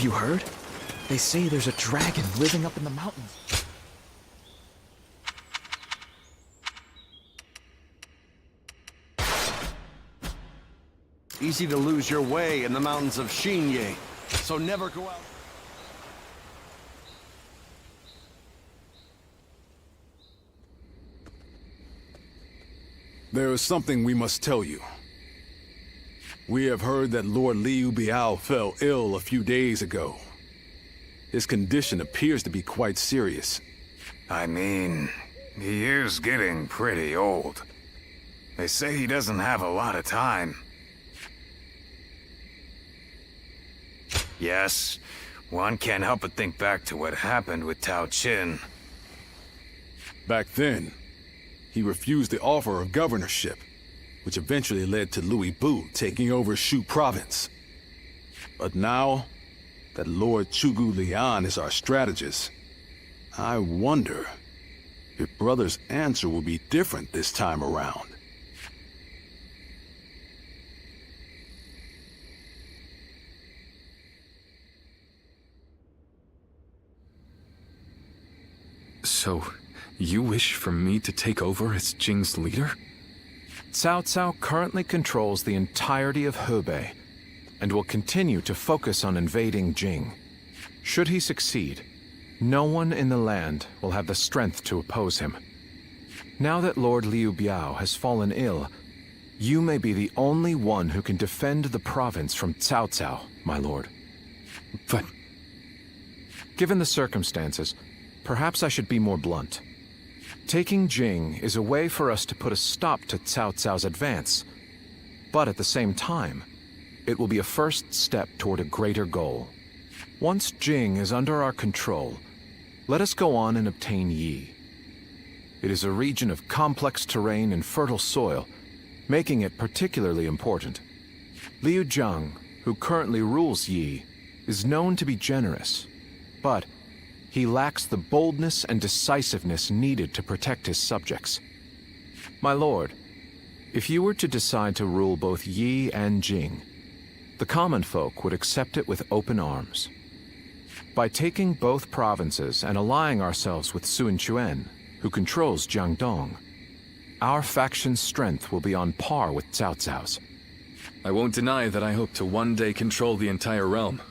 you heard? They say there's a dragon living up in the mountains. Easy to lose your way in the mountains of Xinye, so never go out. There is something we must tell you. We have heard that Lord Liu Biao fell ill a few days ago. His condition appears to be quite serious. I mean, he is getting pretty old. They say he doesn't have a lot of time. Yes, one can't help but think back to what happened with Tao Qin. Back then, he refused the offer of governorship, which eventually led to Louis Bu taking over Shu province. But now that Lord Chugu Lian is our strategist, I wonder if Brother's answer will be different this time around. So, you wish for me to take over as Jing's leader? Cao Cao currently controls the entirety of Hebei, and will continue to focus on invading Jing. Should he succeed, no one in the land will have the strength to oppose him. Now that Lord Liu Biao has fallen ill, you may be the only one who can defend the province from Cao Cao, my lord. But... Given the circumstances, perhaps I should be more blunt. Taking Jing is a way for us to put a stop to Cao Cao's advance, but at the same time, it will be a first step toward a greater goal. Once Jing is under our control, let us go on and obtain Yi. It is a region of complex terrain and fertile soil, making it particularly important. Liu Zhang, who currently rules Yi, is known to be generous, but he lacks the boldness and decisiveness needed to protect his subjects. My lord, if you were to decide to rule both Yi and Jing, the common folk would accept it with open arms. By taking both provinces and allying ourselves with Sun Quan, who controls Jiangdong, our faction's strength will be on par with Cao Cao's. I won't deny that I hope to one day control the entire realm.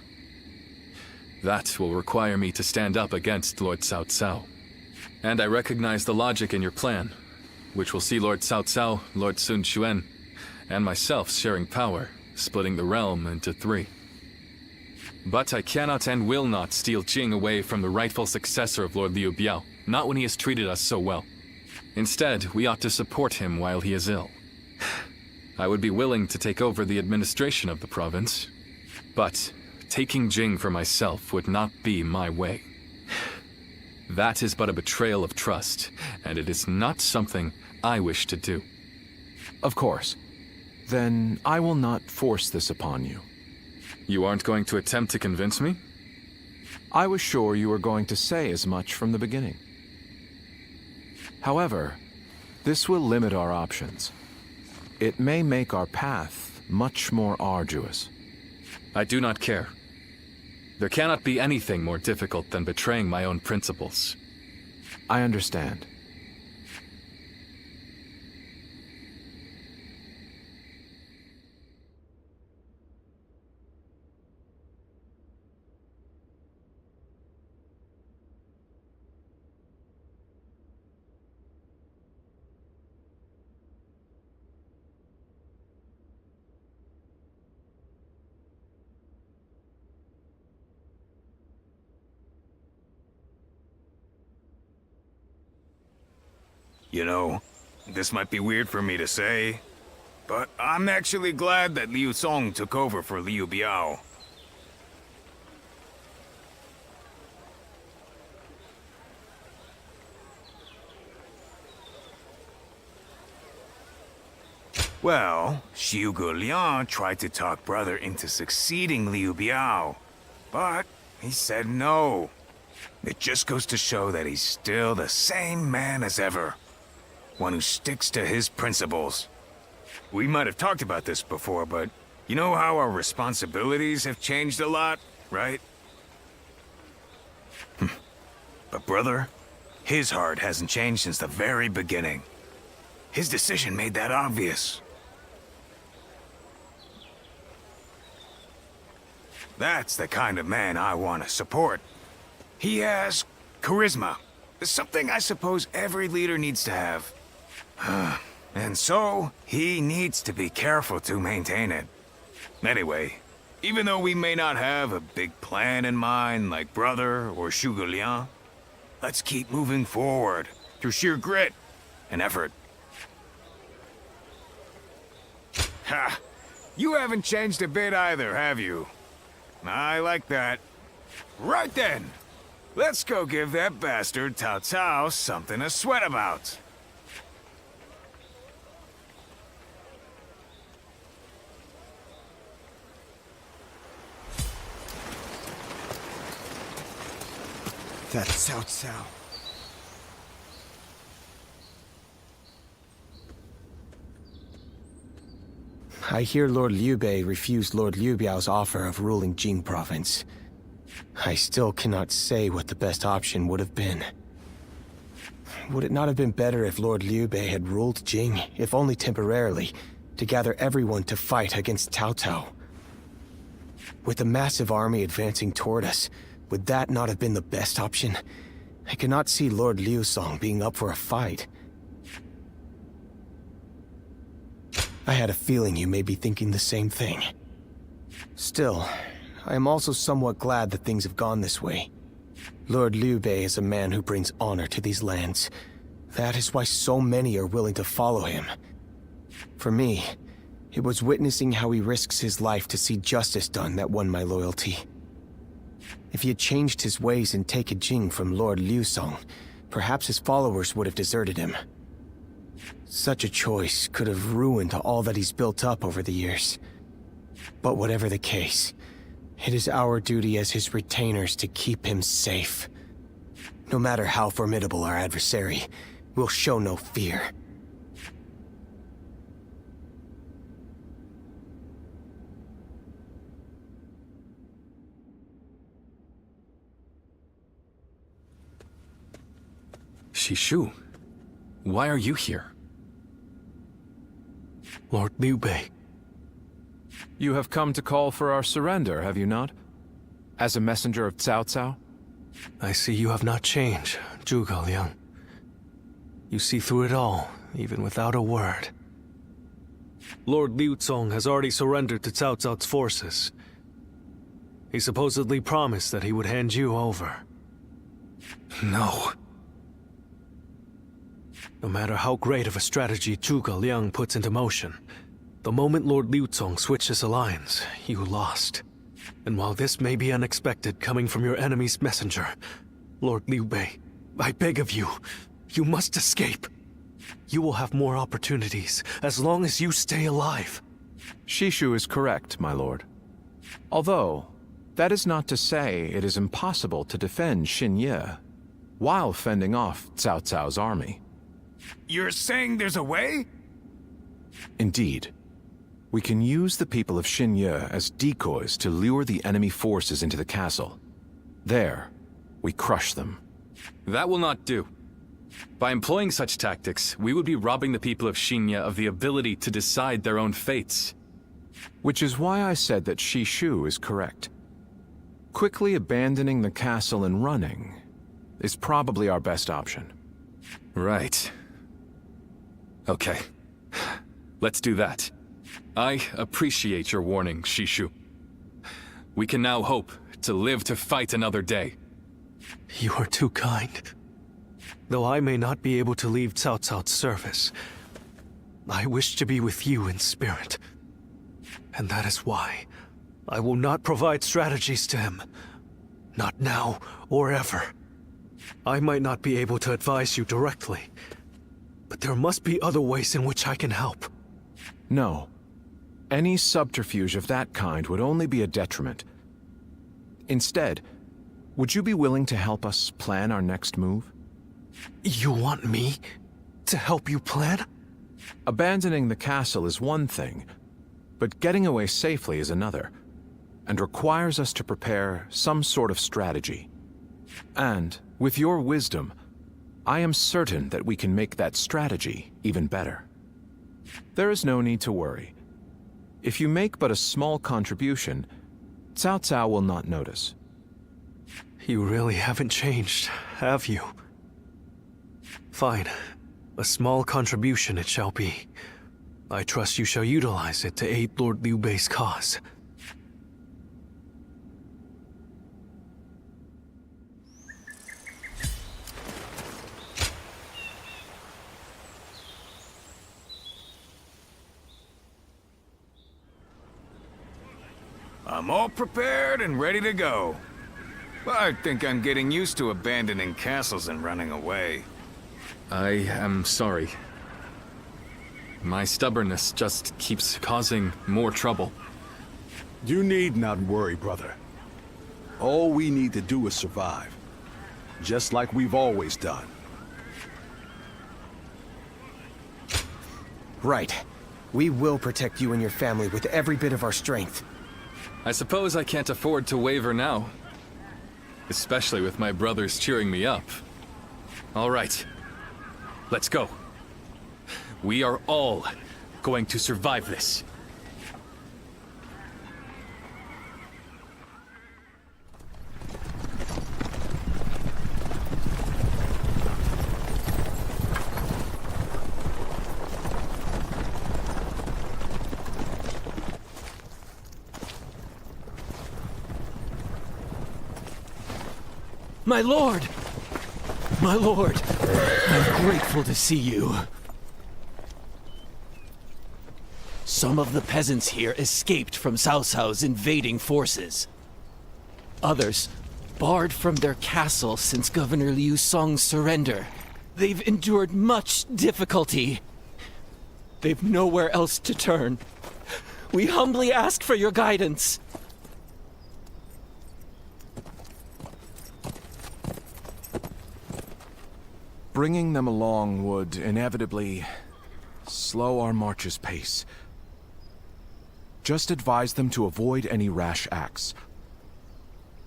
That will require me to stand up against Lord Cao Cao. And I recognize the logic in your plan, which will see Lord Cao Cao, Lord Sun Quan, and myself sharing power, splitting the realm into 3. But I cannot and will not steal Jing away from the rightful successor of Lord Liu Biao, not when he has treated us so well. Instead, we ought to support him while he is ill. I would be willing to take over the administration of the province, but taking Jing for myself would not be my way. That is but a betrayal of trust, and it is not something I wish to do. Of course. Then I will not force this upon you. You aren't going to attempt to convince me? I was sure you were going to say as much from the beginning. However, this will limit our options. It may make our path much more arduous. I do not care. There cannot be anything more difficult than betraying my own principles. I understand. You know, this might be weird for me to say, but I'm actually glad that Liu Song took over for Liu Biao. Well, Xiu Liang tried to talk brother into succeeding Liu Biao, but he said no. It just goes to show that he's still the same man as ever. One who sticks to his principles. We might have talked about this before, but you know how our responsibilities have changed a lot, right? But brother, his heart hasn't changed since the very beginning. His decision made that obvious. That's the kind of man I want to support. He has charisma, something I suppose every leader needs to have. And so, he needs to be careful to maintain it. Anyway, even though we may not have a big plan in mind like Brother or Zhuge Liang, let's keep moving forward through sheer grit and effort. Ha! You haven't changed a bit either, have you? I like that. Right then, let's go give that bastard Cao Cao something to sweat about. That's Cao Cao. I hear Lord Liu Bei refused Lord Liu Biao's offer of ruling Jing province. I still cannot say what the best option would have been. Would it not have been better if Lord Liu Bei had ruled Jing, if only temporarily, to gather everyone to fight against Cao Cao? With a massive army advancing toward us, would that not have been the best option? I cannot see Lord Liu Song being up for a fight. I had a feeling you may be thinking the same thing. Still, I am also somewhat glad that things have gone this way. Lord Liu Bei is a man who brings honor to these lands. That is why so many are willing to follow him. For me, it was witnessing how he risks his life to see justice done that won my loyalty. If he had changed his ways and taken Jing from Lord Liu Song, perhaps his followers would have deserted him. Such a choice could have ruined all that he's built up over the years. But whatever the case, it is our duty as his retainers to keep him safe. No matter how formidable our adversary, we'll show no fear. Shishu, why are you here? Lord Liu Bei. You have come to call for our surrender, have you not? As a messenger of Cao Cao? I see you have not changed, Zhuge Liang. You see through it all, even without a word. Lord Liu Cong has already surrendered to Cao Cao's forces. He supposedly promised that he would hand you over. No. No matter how great of a strategy Zhuge Liang puts into motion, the moment Lord Liu Cong switched his alliance, you lost. And while this may be unexpected coming from your enemy's messenger, Lord Liu Bei, I beg of you, you must escape. You will have more opportunities as long as you stay alive. Shishu is correct, my lord. Although, that is not to say it is impossible to defend Xinye while fending off Cao Cao's army. You're saying there's a way? Indeed. We can use the people of Xinye as decoys to lure the enemy forces into the castle. There, we crush them. That will not do. By employing such tactics, we would be robbing the people of Xinye of the ability to decide their own fates. Which is why I said that Shishu is correct. Quickly abandoning the castle and running is probably our best option. Right. Okay. Let's do that. I appreciate your warning, Shishu. We can now hope to live to fight another day. You are too kind. Though I may not be able to leave Cao Cao's service, I wish to be with you in spirit. And that is why I will not provide strategies to him. Not now or ever. I might not be able to advise you directly, but there must be other ways in which I can help. No. Any subterfuge of that kind would only be a detriment. Instead, would you be willing to help us plan our next move? You want me to help you plan? Abandoning the castle is one thing, but getting away safely is another, and requires us to prepare some sort of strategy. And With your wisdom, I am certain that we can make that strategy even better. There is no need to worry. If you make but a small contribution, Cao Cao will not notice. You really haven't changed, have you? Fine. A small contribution it shall be. I trust you shall utilize it to aid Lord Liu Bei's cause. I'm all prepared and ready to go. I think I'm getting used to abandoning castles and running away. I am sorry. My stubbornness just keeps causing more trouble. You need not worry, brother. All we need to do is survive. Just like we've always done. Right. We will protect you and your family with every bit of our strength. I suppose I can't afford to waver now. Especially with my brothers cheering me up. All right. Let's go. We are all going to survive this. My lord! My lord! I'm grateful to see you. Some of the peasants here escaped from Cao Cao's invading forces. Others barred from their castle since Governor Liu Song's surrender. They've endured much difficulty. They've nowhere else to turn. We humbly ask for your guidance. Bringing them along would inevitably slow our march's pace. Just advise them to avoid any rash acts.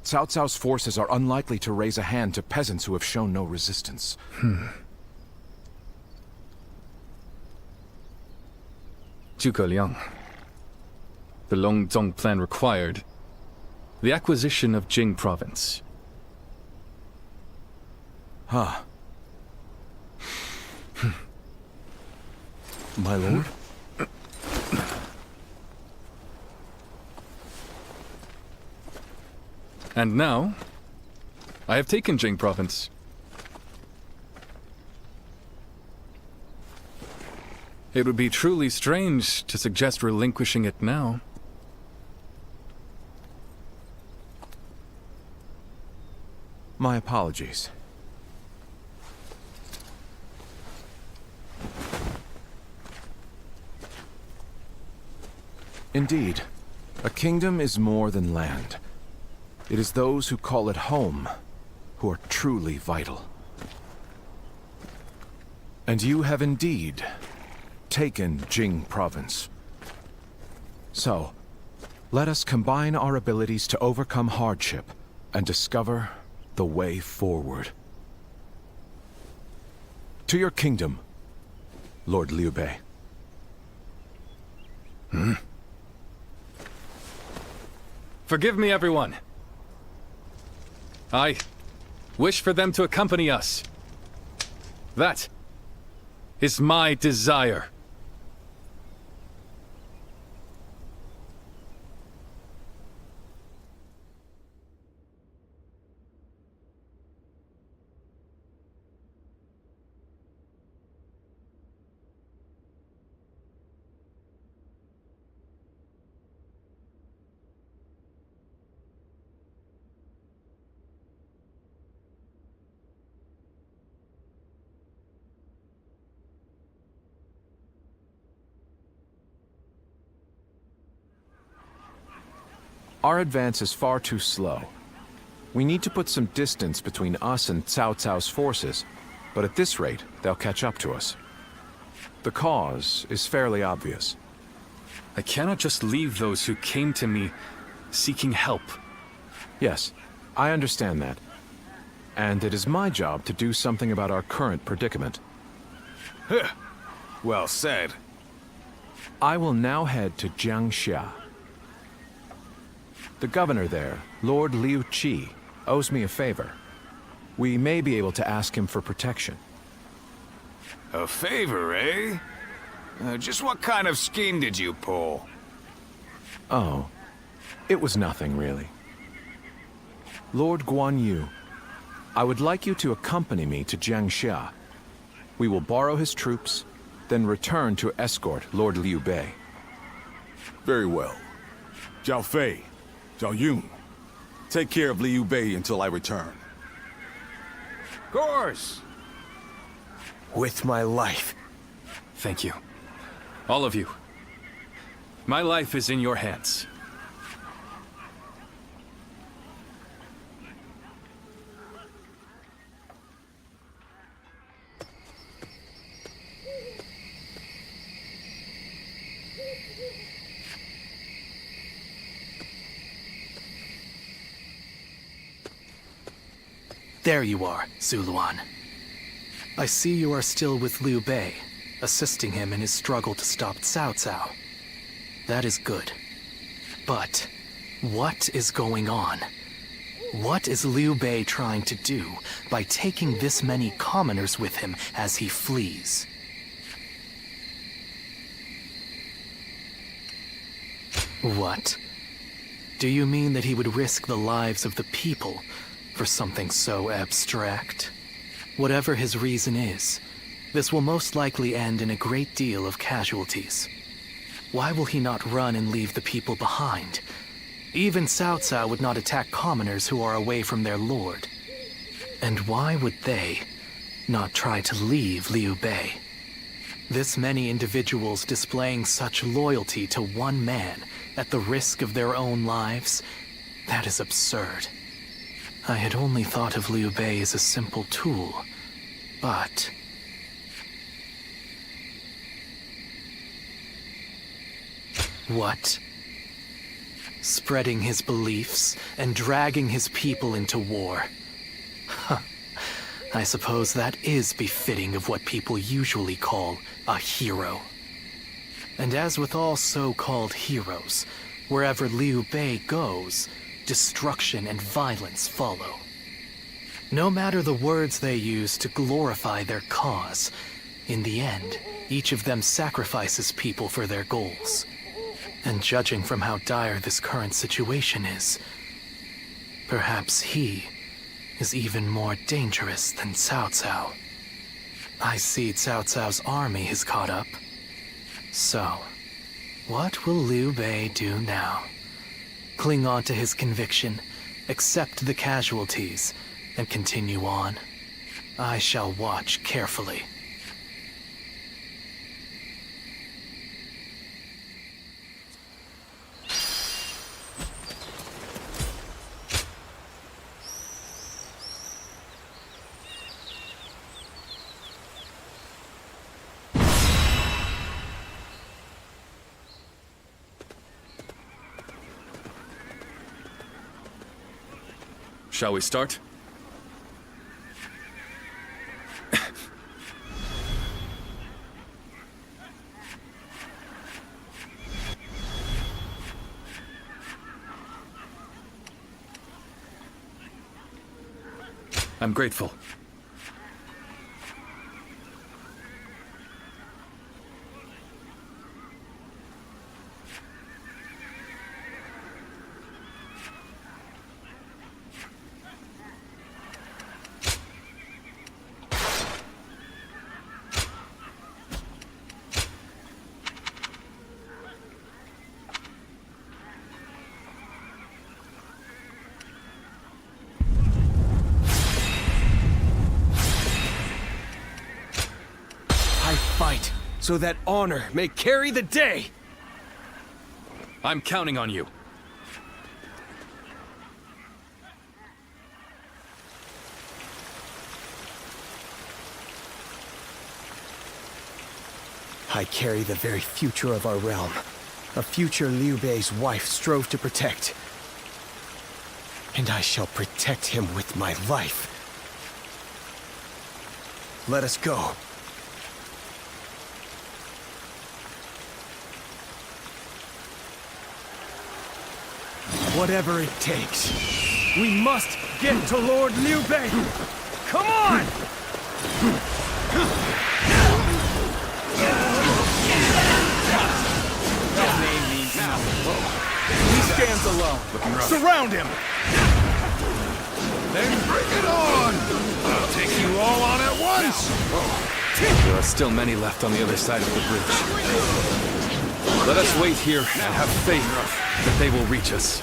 Cao Cao's forces are unlikely to raise a hand to peasants who have shown no resistance. Zhuge Liang. The Longzong plan required the acquisition of Jing province. Huh. My lord? And now, I have taken Jing province. It would be truly strange to suggest relinquishing it now. My apologies. Indeed, a kingdom is more than land. It is those who call it home who are truly vital. And you have indeed taken Jing province. So, let us combine our abilities to overcome hardship and discover the way forward. To your kingdom, Lord Liu Bei. Forgive me, everyone. I wish for them to accompany us. That is my desire. Our advance is far too slow. We need to put some distance between us and Cao Cao's forces, but at this rate, they'll catch up to us. The cause is fairly obvious. I cannot just leave those who came to me seeking help. Yes, I understand that. And it is my job to do something about our current predicament. Well said. I will now head to Jiangxia. The governor there, Lord Liu Qi, owes me a favor. We may be able to ask him for protection. A favor, eh? Just what kind of scheme did you pull? Oh, it was nothing, really. Lord Guan Yu, I would like you to accompany me to Jiangxia. We will borrow his troops, then return to escort Lord Liu Bei. Very well. Zhao Fei, Zhao Yun, take care of Liu Bei until I return. Of course. With my life. Thank you. All of you. My life is in your hands. There you are, Zuluan. I see you are still with Liu Bei, assisting him in his struggle to stop Cao Cao. That is good. But what is going on? What is Liu Bei trying to do by taking this many commoners with him as he flees? What? Do you mean that he would risk the lives of the people for something so abstract? Whatever his reason is, this will most likely end in a great deal of casualties. Why will he not run and leave the people behind? Even Cao Cao would not attack commoners who are away from their lord. And why would they not try to leave Liu Bei? This many individuals displaying such loyalty to one man at the risk of their own lives, that is absurd. I had only thought of Liu Bei as a simple tool, but... What? Spreading his beliefs and dragging his people into war. Huh. I suppose that is befitting of what people usually call a hero. And as with all so-called heroes, wherever Liu Bei goes, destruction and violence follow. No matter the words they use to glorify their cause, in the end, each of them sacrifices people for their goals. And judging from how dire this current situation is, perhaps he is even more dangerous than Cao Cao. I see Cao Cao's army has caught up. So, what will Liu Bei do now? Cling on to his conviction, accept the casualties, and continue on? I shall watch carefully. Shall we start? I'm grateful. Fight, so that honor may carry the day! I'm counting on you. I carry the very future of our realm. A future Liu Bei's wife strove to protect. And I shall protect him with my life. Let us go. Whatever it takes. We must get to Lord Liu Bei! Come on! That name means nothing. He stands alone. Surround him! Then bring it on! I'll take you all on at once! There are still many left on the other side of the bridge. Let us wait here and have faith that they will reach us.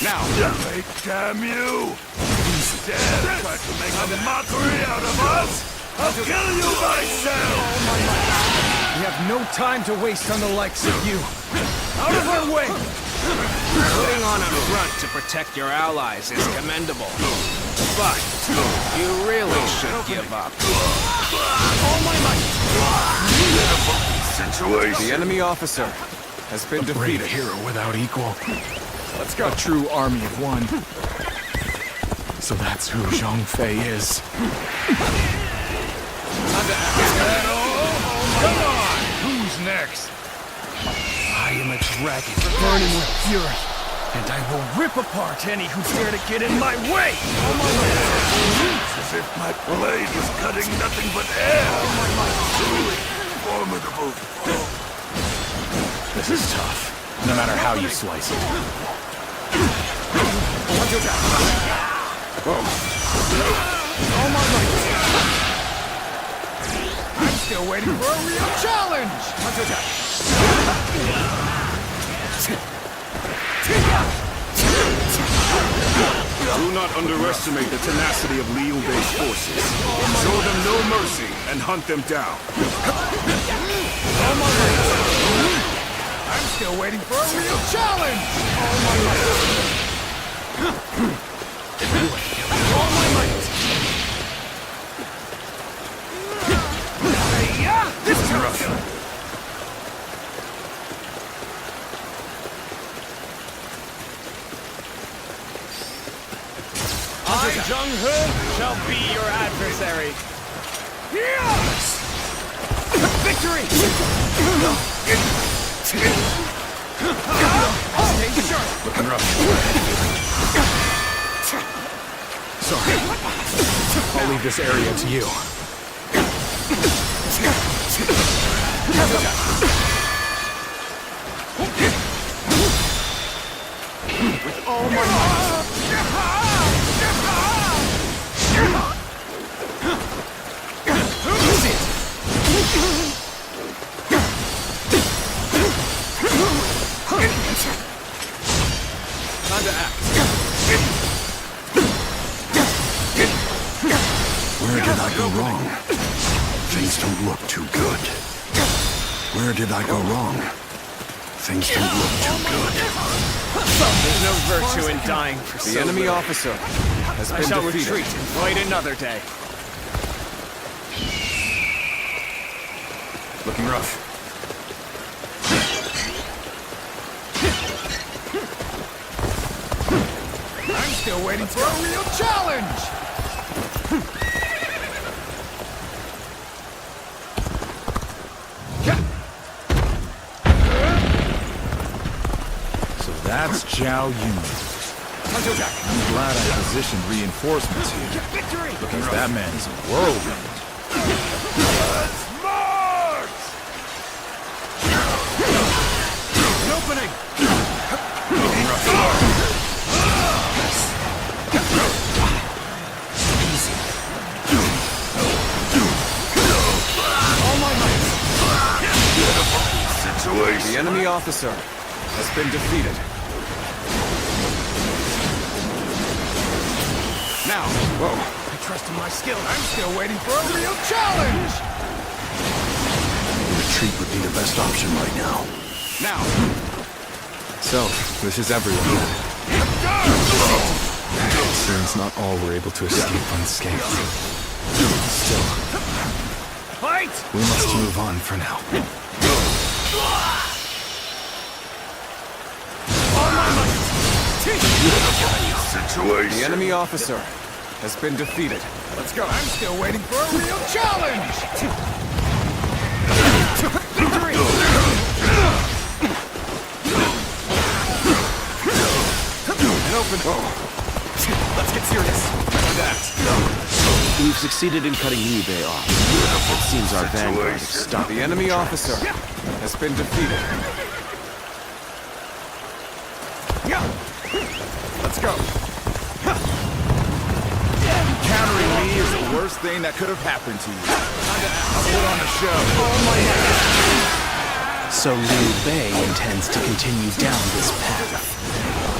Now! Damn you! Dare try to make a mockery out of us? I'll kill you myself! We have no time to waste on the likes of you. Out of our way! Putting on a front to protect your allies is commendable. But you really should give up. All my might! Situation! The enemy officer has been defeated. Hero without equal. Let's go. A true army of one. So that's who Zhang Fei is. Come on! Who's next? I am a dragon burning with fury, and I will rip apart any who dare to get in my way! It's as if my blade was cutting nothing but air! Truly formidable foe. This is tough, no matter how you slice it. All my might! I'm still waiting for a real challenge! Do not underestimate the tenacity of Liu Bei's forces. Show them no mercy and hunt them down. I'm still waiting for a real challenge! All my might! This time! I, Zheng-He, shall be your adversary. Yes! Victory! Stay sharp! Looking rough. Sorry. I'll leave this area to you. With all my might! Time to act. Where did I go wrong? Things don't look too good. Where did I go wrong? Things don't look too good. There's no virtue in dying for The enemy officer has I been shall defeated. retreat and fight another day. Looking rough. I'm still waiting for a real challenge! So that's Zhao Yun. I'm glad I positioned reinforcements here. Because that man is a whirlwind. An opening! All my might! The enemy officer has been defeated. Now! Whoa! I trust in my skill. I'm still waiting for a real challenge! Retreat would be the best option right now. Now! So, this is everyone. Seems not all were able to escape unscathed. Still, Fight! we must move on for now. The enemy officer has been defeated. Let's go. I'm still waiting for a real challenge! Victory! An open. Let's get serious. That. We've succeeded in cutting Liu Bei off. It seems our vanguard has stopped. The enemy officer has been defeated. Let's go. Countering me is the worst thing that could have happened to you. I'll put on the show. So Liu Bei intends to continue down this path.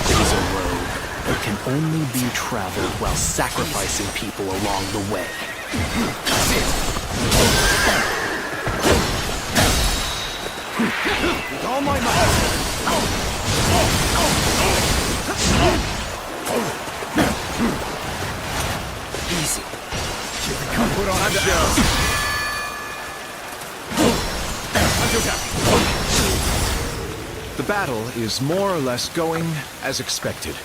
It is a road that can only be traveled while sacrificing people along the way. With all my might. Easy. Here we come. Put on the show. The battle is more or less going as expected.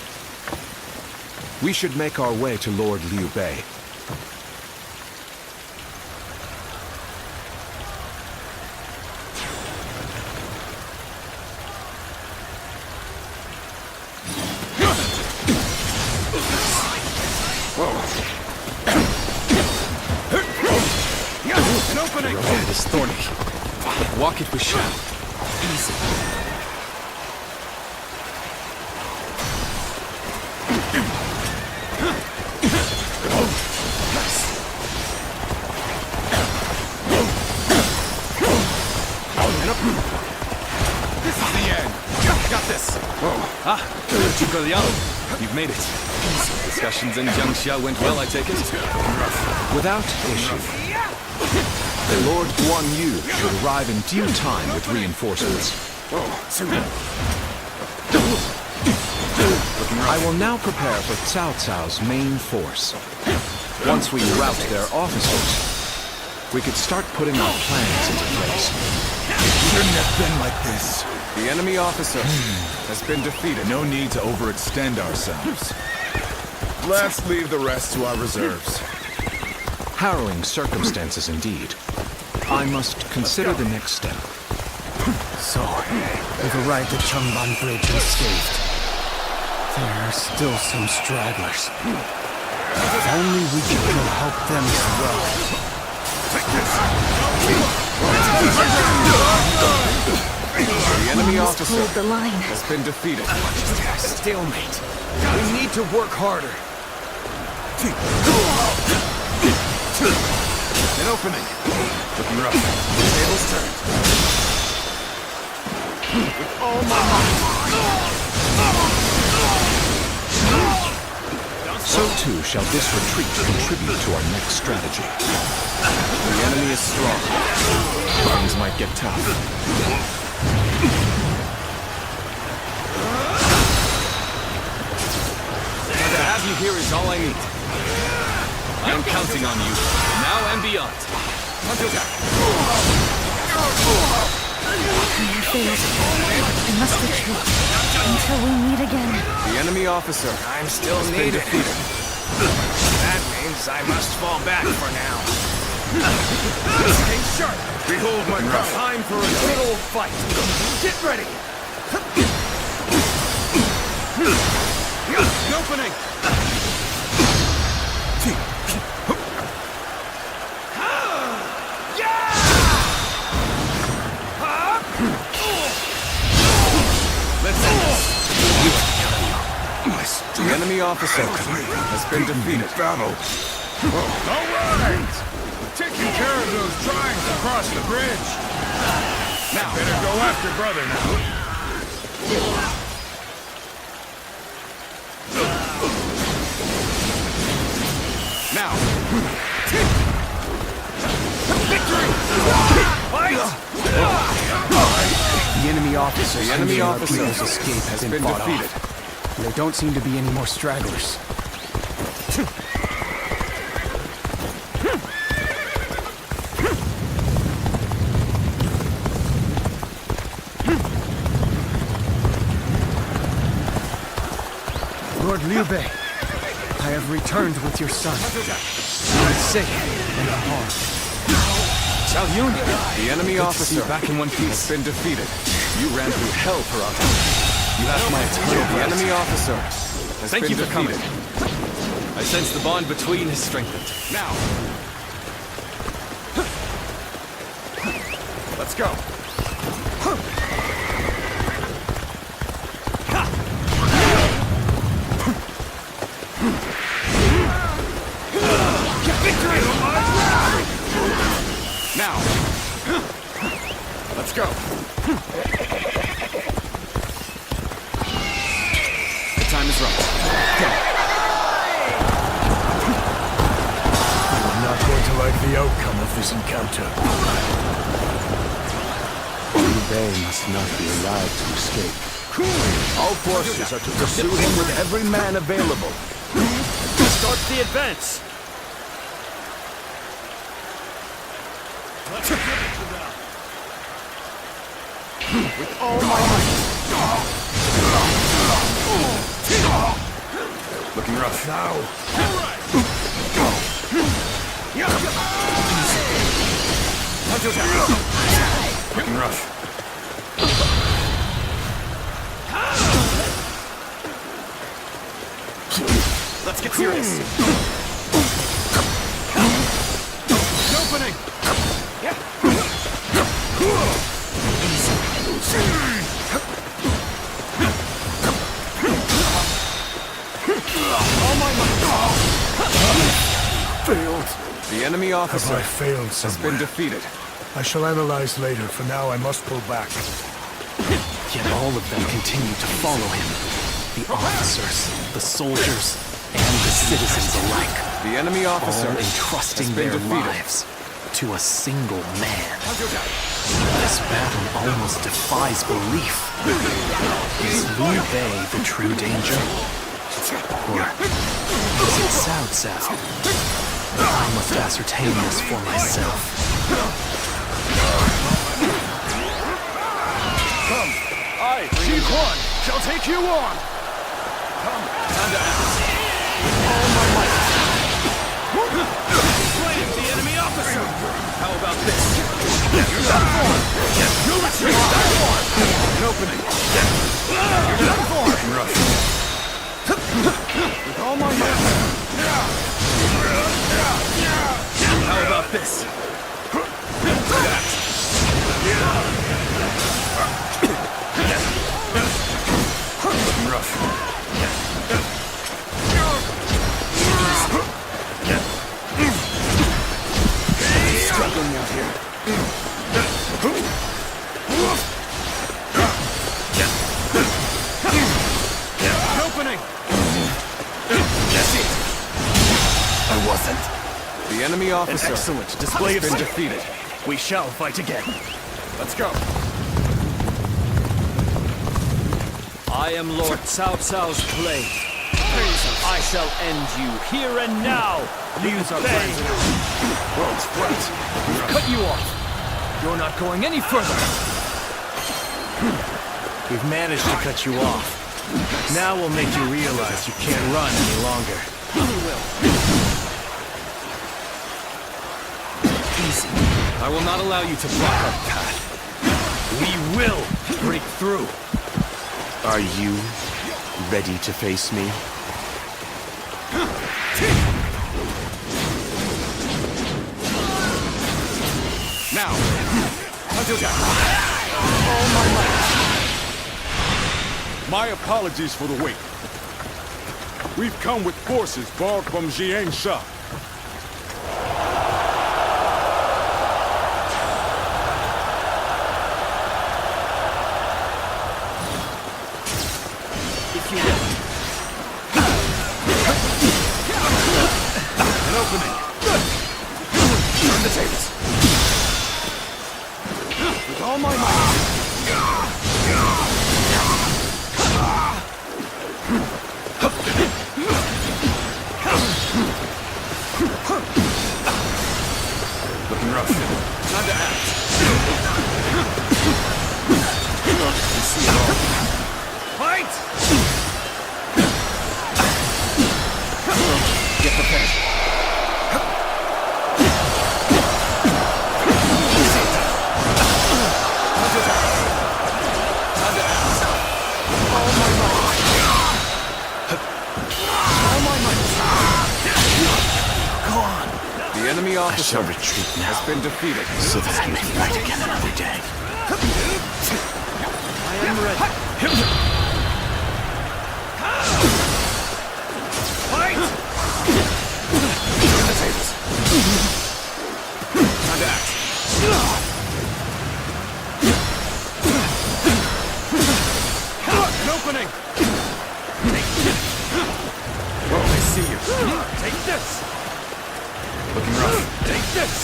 We should make our way to Lord Liu Bei. An opening! The road is thorny. Walk it with shall. Easy. This is the end. Got this. Ah, Zhuge Liang, you've made it. Discussions in Jiangxia went well, I take it? Without issue. Lord Guan Yu should arrive in due time with reinforcements. I will now prepare for Cao Cao's main force. Once we rout their officers, we could start putting our plans into place. Shouldn't have been like this. The enemy officer has been defeated. No need to overextend ourselves. Let's leave the rest to our reserves. Harrowing circumstances indeed. I must consider the next step. So, we've arrived at Chengban Bridge unscathed. There are still some stragglers. If only we could go help them as well. The enemy officer Hold the line. has been defeated. Stalemate. We need to work harder. An opening. Looking rough. Tables turned. With all my So too shall this retreat contribute to our next strategy. The enemy is strong. Things might get tough. To have you here is all I need. I am counting on you, now and beyond. I failed. I must retreat until we meet again. The enemy officer I'm still has been needed. defeated. That means I must fall back for now. Stay sharp. Behold my power. Time for a good old fight. Get ready. An opening. Let's end this. The enemy officer has been defeated. Battle. All right. Taking care of those trying to cross the bridge. Now, better go after brother now. Now. Victory! Fight! The enemy officers The enemy our officer people's escape has been fought defeated. off. And there don't seem to be any more stragglers. Lord Liu Bei, I I have returned with your son. He is safe and unharmed. Xiao Yun! The enemy officer back in one piece has been defeated. You ran through hell, Parata. You have my eternal gratitude. The enemy officer has been defeated. Thank you for coming. I sense the bond between is strengthened. Now! Let's go! Victory! Now! Let's go! The time is right. Go! I'm not going to like the outcome of this encounter. Liu Bei must not be allowed to escape. All forces are to pursue him with every man available. Start the advance! With all my might. Looking rough. Now. Looking rough. Let's get serious. Opening! Failed. The enemy officer Have I failed has somewhere? been defeated. I shall analyze later. For now, I must pull back. Yet all of them continue to follow him. The officers, the soldiers, and the citizens alike. The enemy officer all entrusting has been their defeated. lives to a single man. This battle almost defies belief. Is Liu Bei the true danger? Or is it Cao Cao? I must ascertain this for myself. Come! I, Xi Quan, shall take you on! Come, time to act. All my might! Flame the enemy officer! How about this? You're done for! You're done for! An opening! You're done for! Rush. With all my might! How about this? That! Rough. Struggling out here. An opening! That's it! I wasn't. The enemy officer An excellent display has of been strength. defeated. We shall fight again. Let's go. I am Lord Cao Cao's blade. I shall end you here and now, Liu Bei. World's bright. We've cut you off. You're not going any further. We've managed to cut you off. Now we'll make you realize you can't run any longer. Easy. I will not allow you to block our path. We will break through. Are you ready to face me? Now! My apologies for the wait. We've come with forces borrowed from Jiang Sha. If you will. An opening. Turn the tables. With all my might. The enemy I officer shall retreat now, has been defeated. so that I may fight again another day. I am ready. Fight! Time to act. An opening! Oh, I see you. Take this! Looking rough. Take this!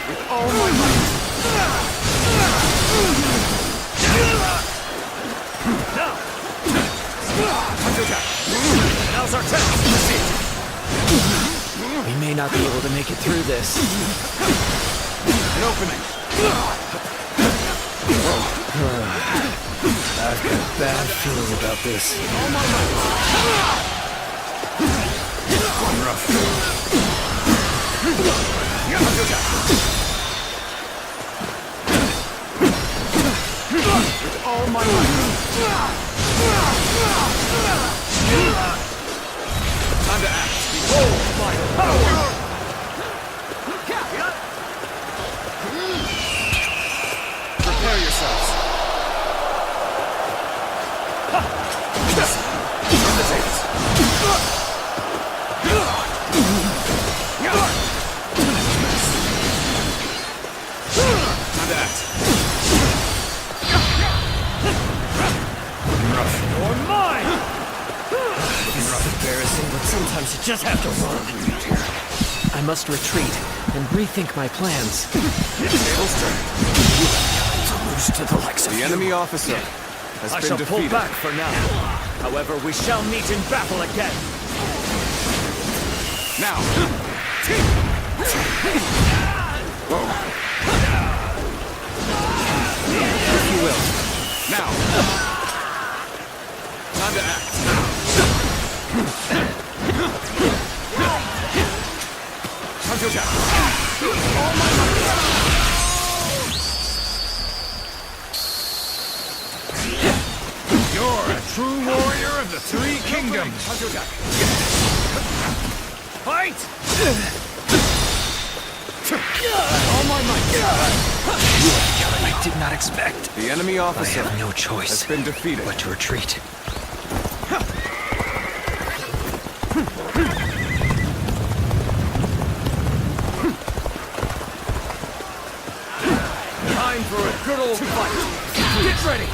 With all my might. Now's our chance! We may not be able to make it through this. An opening. I've got a bad feeling about this. One rough. With all my might. Time to act. Behold my power! Prepare yourselves. On the tables. Time to act. You're mine! This is embarrassing, but sometimes you just have to run. I must retreat and rethink my plans. Tables turn. To lose to the likes of The enemy officer has I been shall defeated. pull back for now. However, we shall meet in battle again. Now. Whoa. If you will. Now. Time to act. Jack. All my might. You're a true warrior of the Three Kingdoms. Fight! All my might. I did not expect. The enemy I officer have no choice has been defeated. but to retreat. Time for a good old fight. Get ready!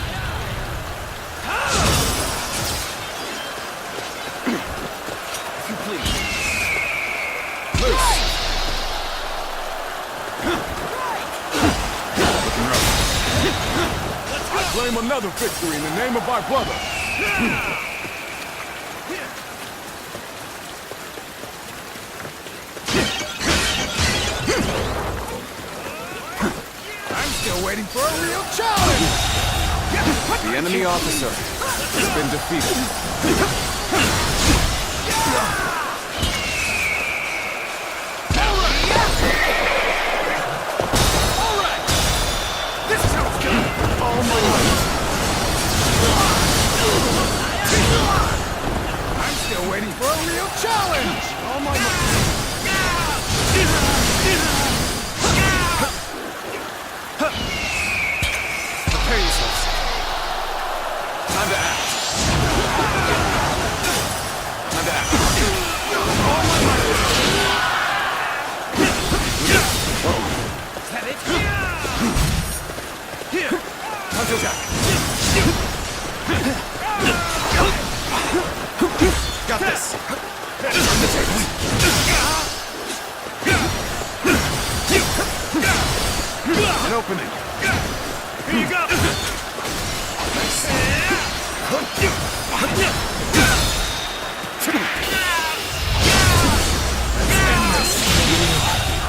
If you please. Loose. Looking rough. I claim another victory in the name of my brother. I'm still waiting for a real challenge. The enemy officer has been defeated. All right. This sounds good. All my might. I'm still waiting for a real challenge. All my might. Prepare yourselves. Time to act. Time to act. All my might. Whoa. Is that it? Here. Counter attack. Got this. On the table. An opening. Here you go!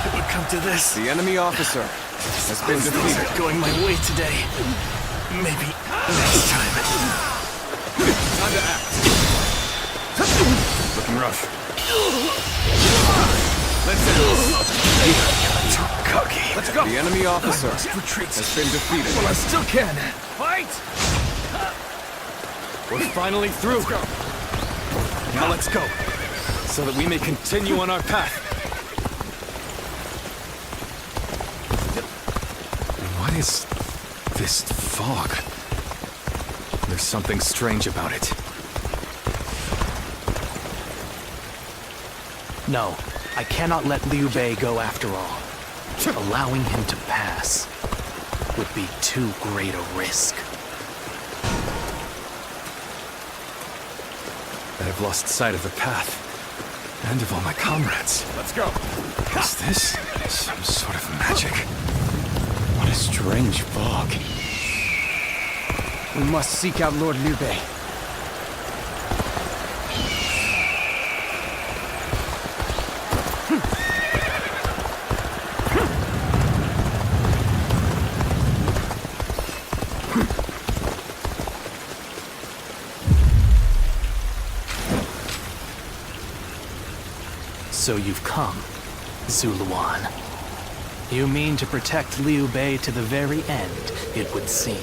It would come to this. The enemy officer has been defeated. Going my way today. Maybe next time. rough. Too cocky. Let's go. The enemy officer has been defeated. Well, I still can. Fight! We're finally through. Now let's go, so that we may continue on our path. What is this fog? There's something strange about it. No, I cannot let Liu Bei go after all. Allowing him to pass would be too great a risk. I've lost sight of the path, and of all my comrades. Let's go. Is this some sort of magic? What a strange fog. We must seek out Lord Liu Bei. So you've come, Zuluan. You mean to protect Liu Bei to the very end, it would seem.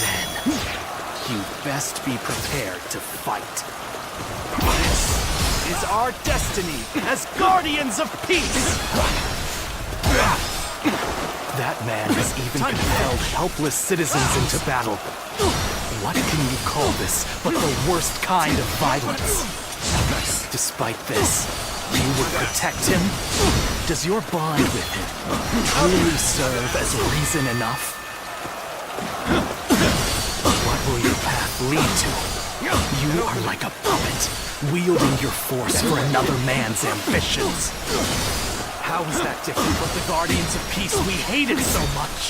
Then, you best be prepared to fight. This is our destiny as guardians of peace! That man has even compelled helpless citizens into battle. What can you call this but the worst kind of violence? Despite this, you would protect him? Does your bond with him truly serve as reason enough? What will your path lead to? You are like a puppet, wielding your force for another man's ambitions. How is that different from the Guardians of Peace we hated so much?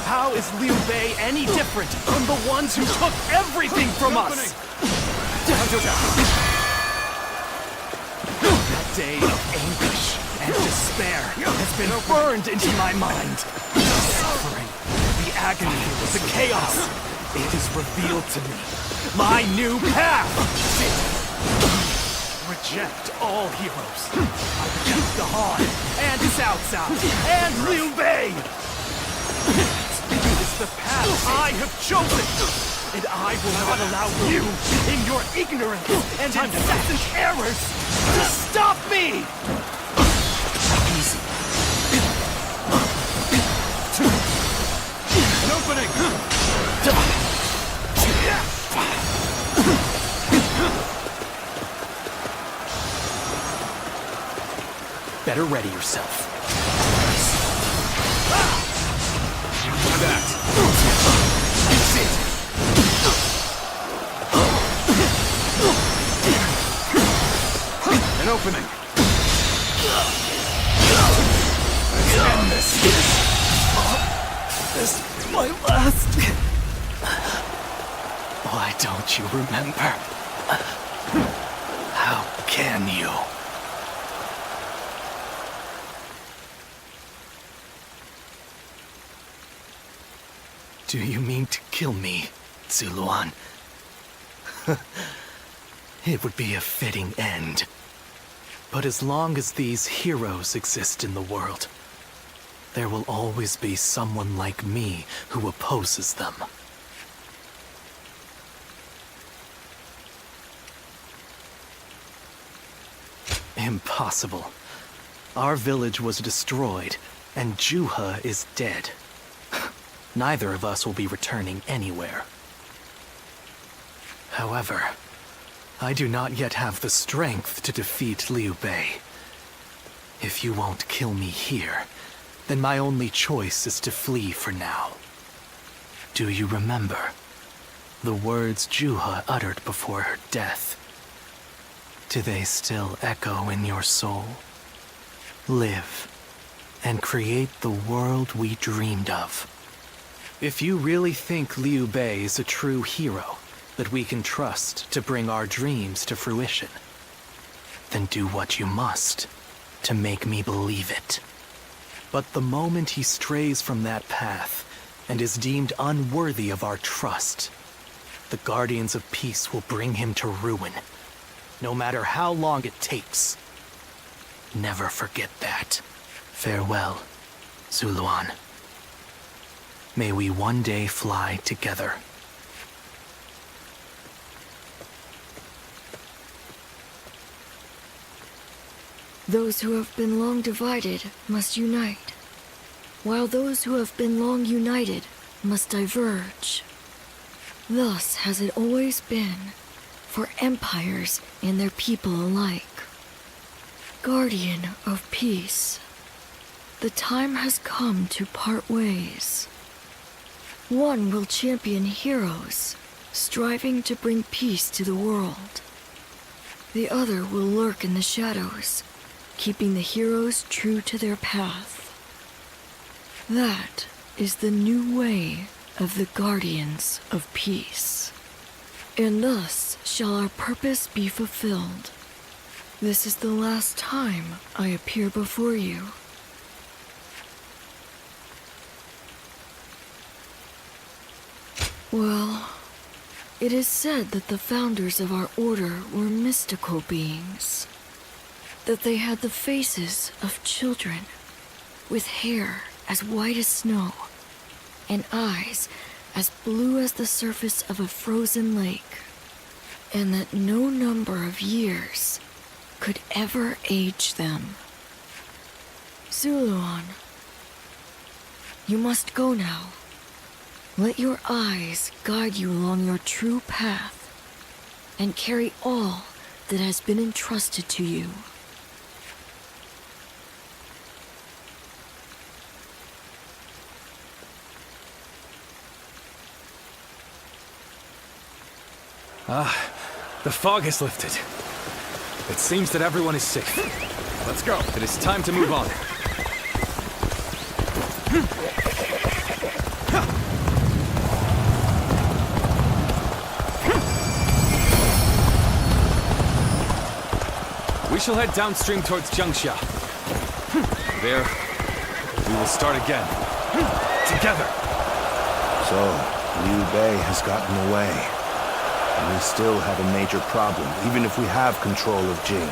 How is Liu Bei any different from the ones who took everything from us? That day of anguish and despair has been burned into my mind. The suffering, the agony, the chaos. It is revealed to me. My new path! Reject all heroes. I reject the Han, and Cao Cao, and Liu Bei! It is the path I have chosen, and I will not allow you, in your ignorance and incessant errors, to stop me! Easy. An opening! Better ready yourself. That. An opening. Let's end this. This is my last. Why don't you remember? How can you? Do you mean to kill me, Zuluan? It would be a fitting end. But as long as these heroes exist in the world, there will always be someone like me who opposes them. Impossible. Our village was destroyed, and Juha is dead. Neither of us will be returning anywhere. However, I do not yet have the strength to defeat Liu Bei. If you won't kill me here, then my only choice is to flee for now. Do you remember the words Juha uttered before her death? Do they still echo in your soul? Live, and create the world we dreamed of. If you really think Liu Bei is a true hero that we can trust to bring our dreams to fruition, then do what you must to make me believe it. But the moment he strays from that path and is deemed unworthy of our trust, The Guardians of Peace will bring him to ruin, no matter how long it takes. Never forget that. Farewell, Zuluan. May we one day fly together. Those who have been long divided must unite, while those who have been long united must diverge. Thus has it always been, for empires and their people alike. Guardian of peace, the time has come to part ways. One will champion heroes, striving to bring peace to the world. The other will lurk in the shadows, keeping the heroes true to their path. That is the new way of the Guardians of Peace. And thus shall our purpose be fulfilled. This is the last time I appear before you. Well, it is said that the founders of our order were mystical beings. That they had the faces of children, with hair as white as snow, and eyes as blue as the surface of a frozen lake, and that no number of years could ever age them. Zuluan, you must go now. Let your eyes guide you along your true path, and carry all that has been entrusted to you. The fog has lifted. It seems that everyone is safe. Let's go. It is time to move on. We shall head downstream towards Jiangxia. There, we will start again. Together. So, Liu Bei has gotten away. And we still have a major problem, even if we have control of Jing.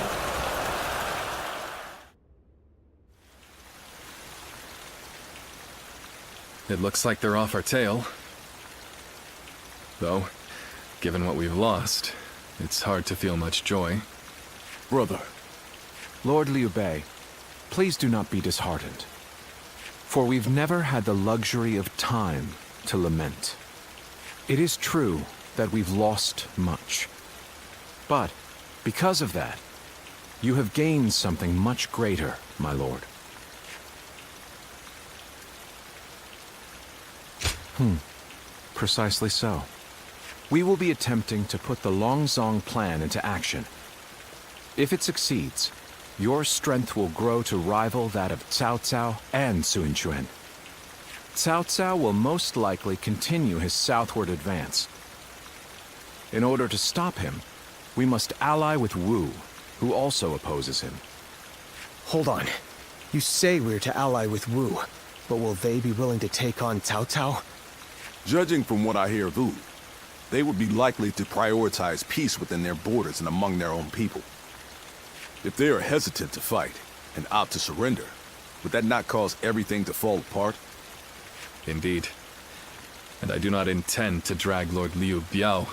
It looks like they're off our tail. Though, given what we've lost, it's hard to feel much joy. Brother. Lord Liu Bei, please do not be disheartened. For we've never had the luxury of time to lament. It is true that we've lost much. But, because of that, you have gained something much greater, my lord. Precisely so. We will be attempting to put the Longzong plan into action. If it succeeds, your strength will grow to rival that of Cao Cao and Sun Quan. Cao Cao will most likely continue his southward advance. In order to stop him, we must ally with Wu, who also opposes him. Hold on. You say we're to ally with Wu, but will they be willing to take on Cao Cao? Judging from what I hear of Wu, they would be likely to prioritize peace within their borders and among their own people. If they are hesitant to fight and opt to surrender, would that not cause everything to fall apart? Indeed. And I do not intend to drag Lord Liu Biao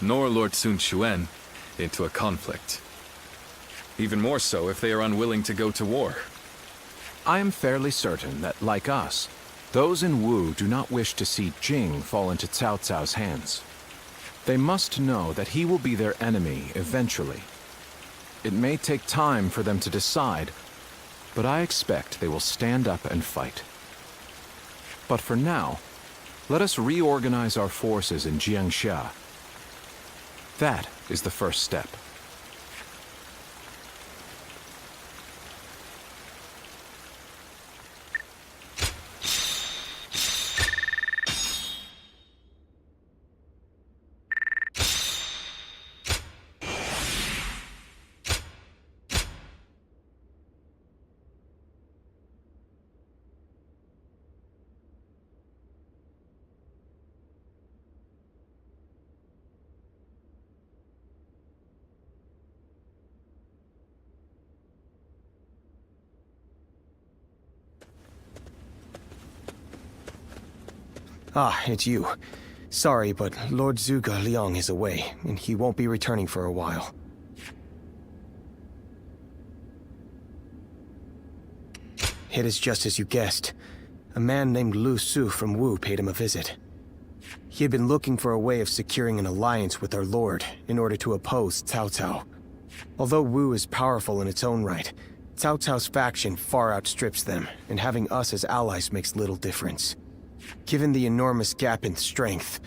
nor Lord Sun Quan into a conflict. Even more so if they are unwilling to go to war. I am fairly certain that, like us, those in Wu do not wish to see Jing fall into Cao Cao's hands. They must know that he will be their enemy eventually. It may take time for them to decide, but I expect they will stand up and fight. But for now, let us reorganize our forces in Jiangxia. That is the first step. Ah, it's you. Sorry, but Lord Zhuge Liang is away, and he won't be returning for a while. It is just as you guessed. A man named Lu Su from Wu paid him a visit. He had been looking for a way of securing an alliance with our lord in order to oppose Cao Cao. Although Wu is powerful in its own right, Cao Cao's faction far outstrips them, and having us as allies makes little difference. Given the enormous gap in strength,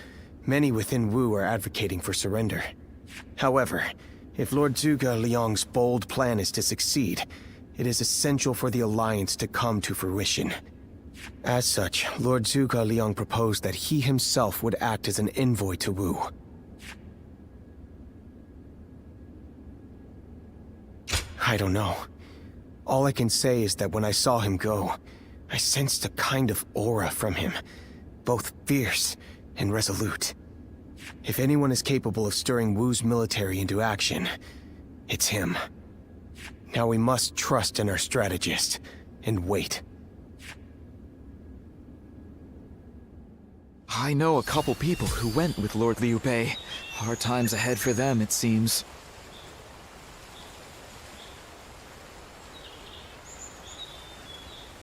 many within Wu are advocating for surrender. However, if Lord Zhuge Liang's bold plan is to succeed, it is essential for the alliance to come to fruition. As such, Lord Zhuge Liang proposed that he himself would act as an envoy to Wu. I don't know. All I can say is that when I saw him go, I sensed a kind of aura from him, both fierce and resolute. If anyone is capable of stirring Wu's military into action, it's him. Now we must trust in our strategist, and wait. I know a couple people who went with Lord Liu Bei. Hard times ahead for them, it seems.